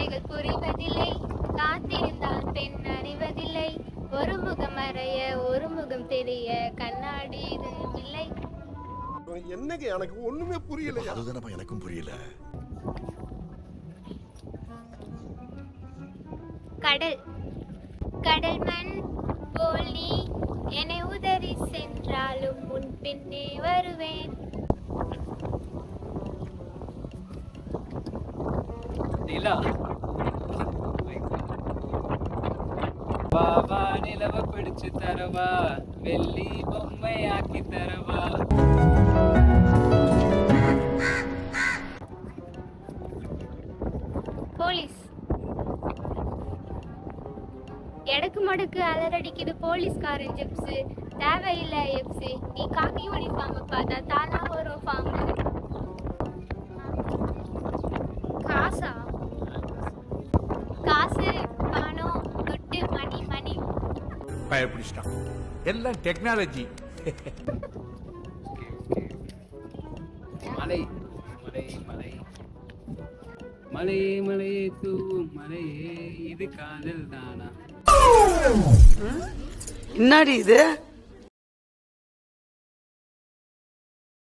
கதைகள் புரிவதில்லை, காத்திருந்தால் பெண் அறிவதில்லை, ஒரு முகம் மறைய ஒரு முகம் தெரிய கண்ணாடி இல்லை. என்னங்க எனக்கு ஒண்ணுமே புரியல. அதுதானப்பா எனக்கும் புரியல. கடல் கடல் மண் போல் நீ என்னை உதறி சென்றாலும் முன் பின்னே வருவேன். பாபா நிலவ பிடிச்சு தரவா, வெள்ளி பொம்மை ஆக்கி தரவா. போலீஸ் எடக்கு மடக்கு அலறடிக்குது போலீஸ்காரன் ஜிப்ஸு, தேவையில்லை எப்ஸு, நீ காக்கி யூனிஃபார்ம் பார்த்தா தானா வரும் ஃபார்ம். காசா? காசு பணம் துட்டு மணி மணி. பயப்பிடிச்சிட்டான். எல்லாம் டெக்னாலஜி. மலை மலை மலை மலையே மலையே தூவும் மலையே, இது காதல் தானா? என்னடி இது?